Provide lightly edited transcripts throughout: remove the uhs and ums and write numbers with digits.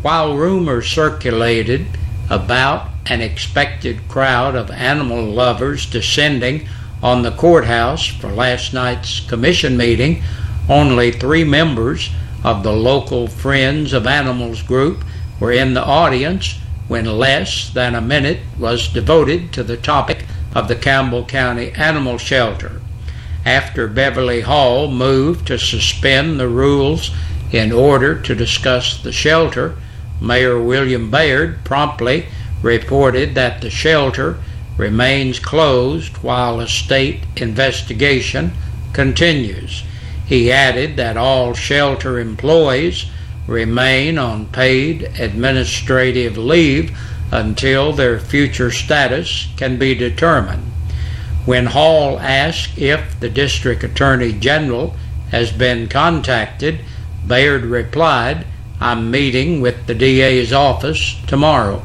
While rumors circulated about an expected crowd of animal lovers descending on the courthouse for last night's commission meeting, only 3 members of the local Friends of Animals group were in the audience when less than a minute was devoted to the topic of the Campbell County Animal Shelter. After Beverly Hall moved to suspend the rules in order to discuss the shelter, Mayor William Baird promptly reported that the shelter remains closed while a state investigation continues. He added that all shelter employees remain on paid administrative leave until their future status can be determined. When Hall asked if the District Attorney General has been contacted, Baird replied, "I'm meeting with the DA's office tomorrow."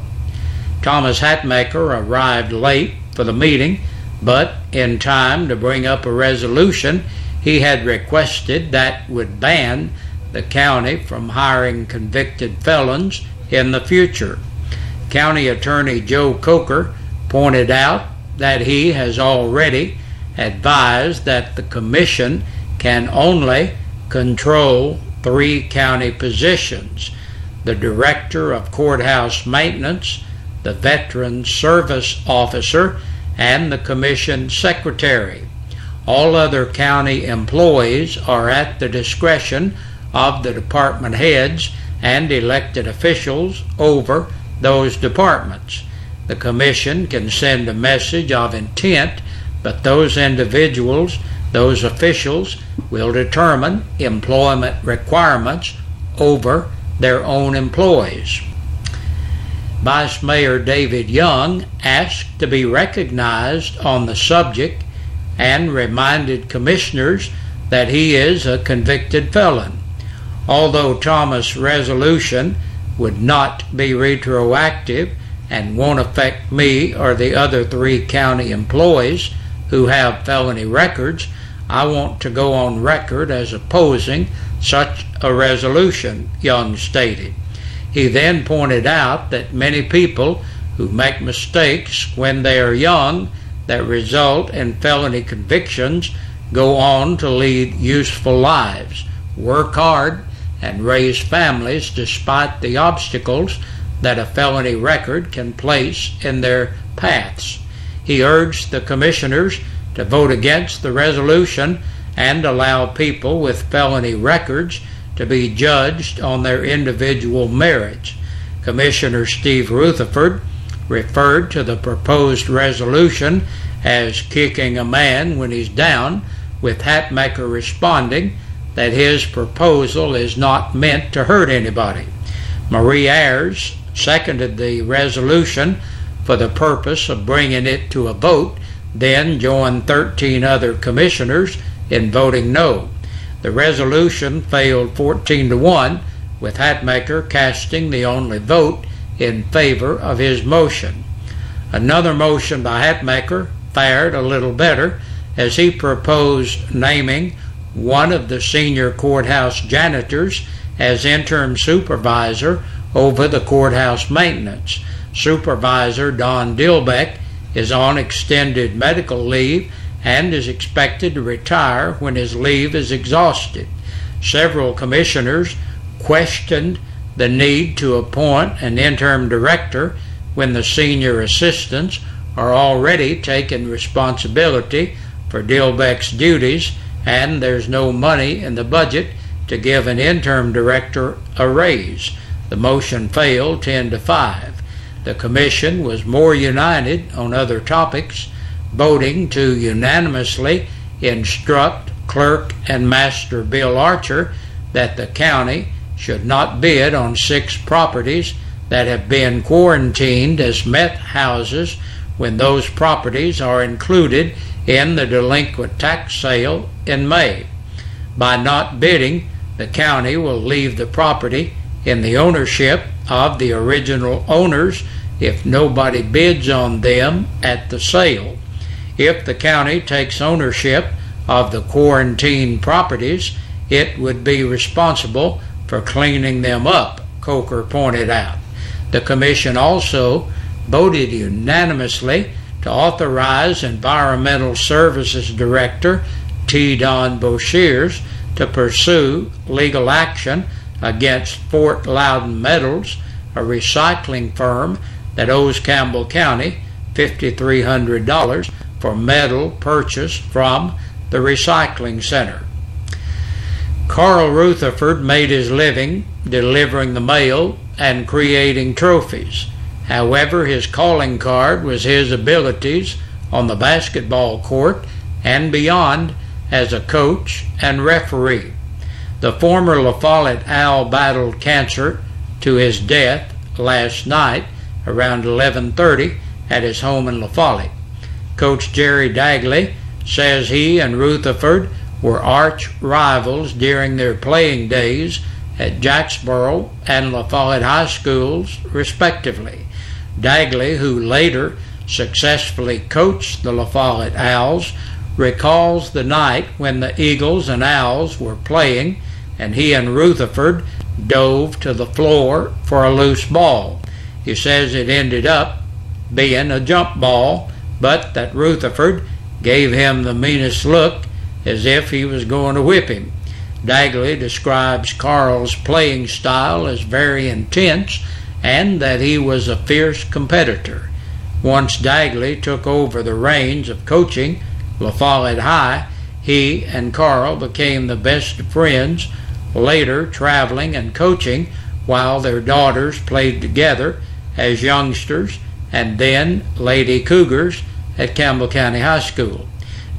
Thomas Hatmaker arrived late for the meeting, but in time to bring up a resolution he had requested that would ban the county from hiring convicted felons in the future. County Attorney Joe Coker pointed out that he has already advised that the commission can only control 3 county positions: the Director of Courthouse Maintenance, the Veteran Service Officer, and the Commission Secretary. All other county employees are at the discretion of the department heads and elected officials over those departments. The Commission can send a message of intent, but those individuals, those officials, will determine employment requirements over their own employees. Vice Mayor David Young asked to be recognized on the subject and reminded commissioners that he is a convicted felon. Although Thomas' resolution would not be retroactive and won't affect me or the other 3 county employees who have felony records, I want to go on record as opposing such a resolution, Young stated. He then pointed out that many people who make mistakes when they are young that result in felony convictions go on to lead useful lives, work hard, and raise families despite the obstacles that a felony record can place in their paths. He urged the commissioners to vote against the resolution and allow people with felony records to be judged on their individual merits. Commissioner Steve Rutherford referred to the proposed resolution as kicking a man when he's down, with Hatmaker responding that his proposal is not meant to hurt anybody. Marie Ayers seconded the resolution for the purpose of bringing it to a vote, then joined 13 other commissioners in voting no. The resolution failed 14-1, with Hatmaker casting the only vote in favor of his motion. Another motion by Hatmaker fared a little better, as he proposed naming one of the senior courthouse janitors as interim supervisor over the courthouse maintenance. Supervisor Don Dilbeck is on extended medical leave and is expected to retire when his leave is exhausted. Several commissioners questioned the need to appoint an interim director when the senior assistants are already taking responsibility for Dilbeck's duties and there's no money in the budget to give an interim director a raise. The motion failed 10-5. The commission was more united on other topics, voting to unanimously instruct Clerk and Master Bill Archer that the county should not bid on 6 properties that have been quarantined as meth houses when those properties are included in the delinquent tax sale in May. By not bidding, the county will leave the property in the ownership of the original owners if nobody bids on them at the sale. If the county takes ownership of the quarantined properties, it would be responsible for cleaning them up Coker pointed out. The commission also voted unanimously to authorize Environmental Services Director T. Don Boshears to pursue legal action against Fort Loudon Metals, a recycling firm that owes Campbell County $5,300 for metal purchased from the recycling center. Carl Rutherford made his living delivering the mail and creating trophies. However, his calling card was his abilities on the basketball court and beyond as a coach and referee. The former La Follette Owl battled cancer to his death last night around 11:30 at his home in La Follette. Coach Jerry Dagley says he and Rutherford were arch rivals during their playing days at Jacksboro and La Follette High Schools, respectively. Dagley, who later successfully coached the La Follette Owls, recalls the night when the Eagles and Owls were playing and he and Rutherford dove to the floor for a loose ball. He says it ended up being a jump ball, but that Rutherford gave him the meanest look as if he was going to whip him. Dagley describes Carl's playing style as very intense and that he was a fierce competitor. Once Dagley took over the reins of coaching La Follette High, he and Carl became the best of friends, later traveling and coaching while their daughters played together as youngsters and then Lady Cougars at Campbell County High School.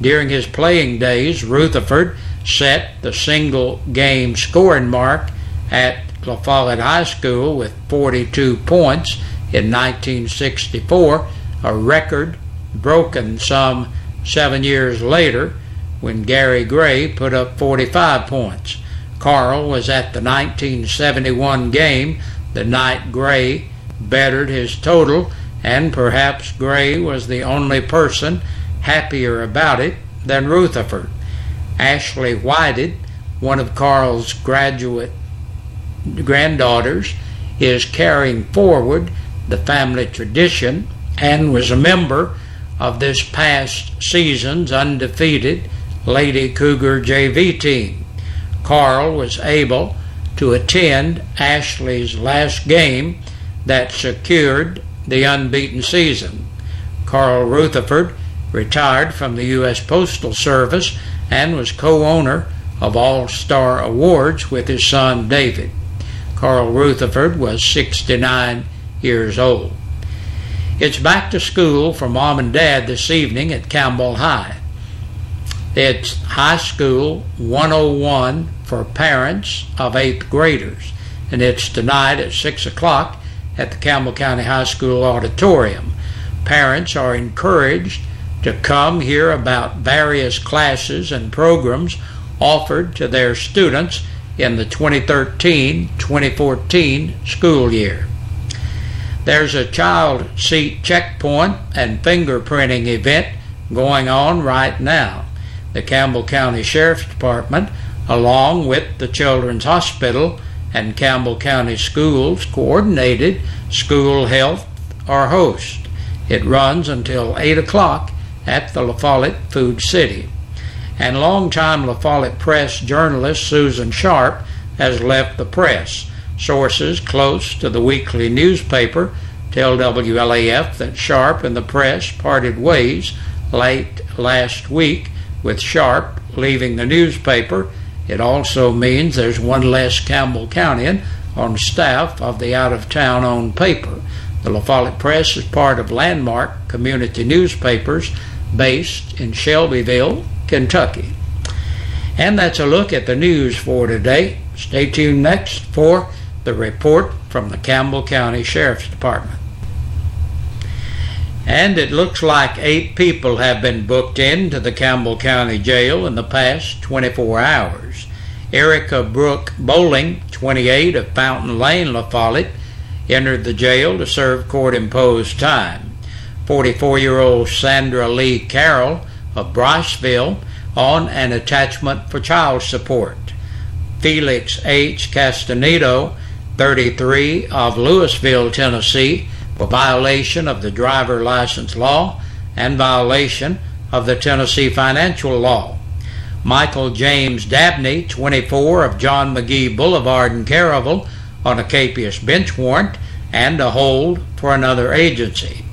During his playing days, Rutherford set the single game scoring mark at La Follette High School with 42 points in 1964, a record broken some 7 years later when Gary Gray put up 45 points. Carl was at the 1971 game the night Gray bettered his total, and perhaps Gray was the only person happier about it than Rutherford. Ashley Whited, one of Carl's graduate granddaughters, is carrying forward the family tradition and was a member of this past season's undefeated Lady Cougar JV team. Carl was able to attend Ashley's last game that secured the unbeaten season. Carl Rutherford retired from the U.S. Postal Service and was co-owner of All-Star Awards with his son David. Carl Rutherford was 69 years old. It's back to school for Mom and Dad this evening at Campbell High. It's High School 101 for parents of 8th graders, and it's tonight at 6 o'clock at the Campbell County High School auditorium. Parents are encouraged to come hear about various classes and programs offered to their students in the 2013-2014 school year. There's a child seat checkpoint and fingerprinting event going on right now. The Campbell County Sheriff's Department, along with the Children's Hospital and Campbell County Schools, coordinated School Health or Host. It runs until 8 o'clock at the La Follette Food City. And longtime La Follette Press journalist Susan Sharp has left the press. Sources close to the weekly newspaper tell WLAF that Sharp and the press parted ways late last week, with Sharp leaving the newspaper. It also means there's one less Campbell Countyan on staff of the out-of-town owned paper. The La Follette Press is part of Landmark community newspapers based in Shelbyville, Kentucky. And that's a look at the news for today. Stay tuned next for the report from the Campbell County Sheriff's Department. And it looks like 8 people have been booked into the Campbell County Jail in the past 24 hours. Erica Brooke Bowling, 28, of Fountain Lane, La Follette, entered the jail to serve court-imposed time. 44-year-old Sandra Lee Carroll of Bryceville on an attachment for child support. Felix H. Castaneda, 33 of Louisville, Tennessee, for violation of the driver license law and violation of the Tennessee financial law. Michael James Dabney, 24, of John McGee Boulevard in Caryville, on a capious bench warrant and a hold for another agency.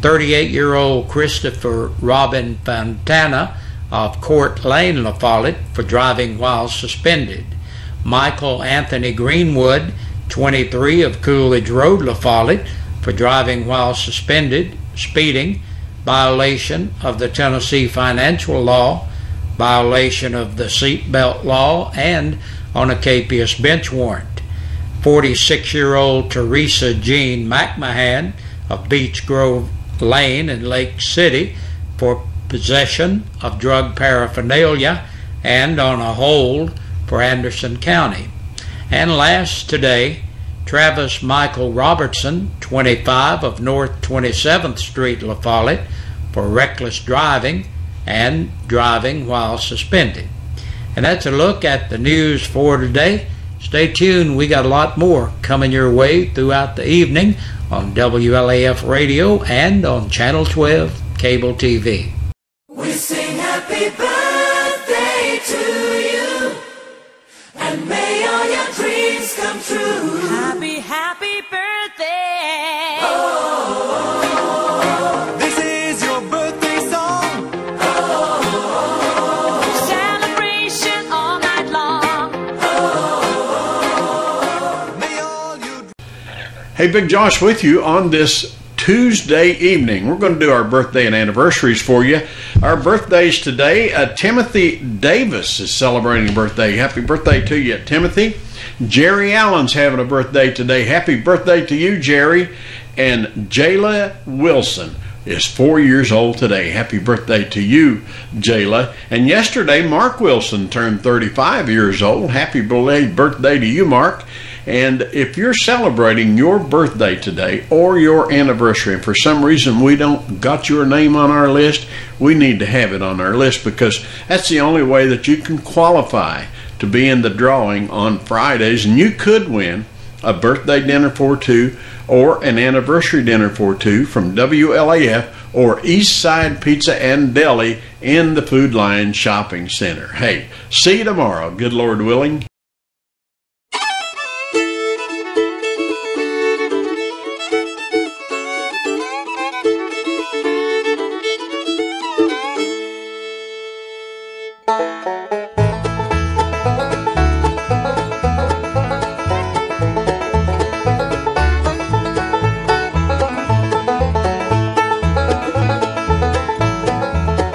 38-year-old Christopher Robin Fontana of Court Lane, La Follette, for driving while suspended. Michael Anthony Greenwood, 23, of Coolidge Road, La Follette, for driving while suspended, speeding, violation of the Tennessee financial law, violation of the seatbelt law, and on a capious bench warrant. 46-year-old Teresa Jean McMahon of Beech Grove Lane in Lake City for possession of drug paraphernalia and on a hold for Anderson County. And last today, Travis Michael Robertson, 25, of North 27th Street, La Follette, for reckless driving and driving while suspended. And that's a look at the news for today. Stay tuned, we got a lot more coming your way throughout the evening on WLAF Radio and on Channel 12 Cable TV. We sing happy birthday to you, and may all your dreams come true. Happy, happy birthday. Oh, this is your birthday song. Oh, celebration all night long. Oh, may all you... Hey, Big Josh with you on this Tuesday evening. We're going to do our birthday and anniversaries for you. Our birthdays today, Timothy Davis is celebrating a birthday. Happy birthday to you, Timothy. Jerry Allen's having a birthday today. Happy birthday to you, Jerry. And Jayla Wilson is 4 years old today. Happy birthday to you, Jayla. And yesterday, Mark Wilson turned 35 years old. Happy belated birthday to you, Mark. And if you're celebrating your birthday today or your anniversary, and for some reason we don't got your name on our list, we need to have it on our list, because that's the only way that you can qualify to be in the drawing on Fridays. And you could win a birthday dinner for two or an anniversary dinner for two from WLAF or Eastside Pizza and Deli in the Food Lion Shopping Center. Hey, see you tomorrow, good Lord willing.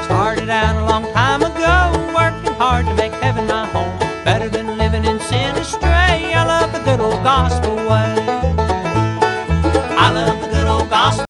Started out a long time ago, working hard to make heaven my home. Better than living in sin astray. I love the good old gospel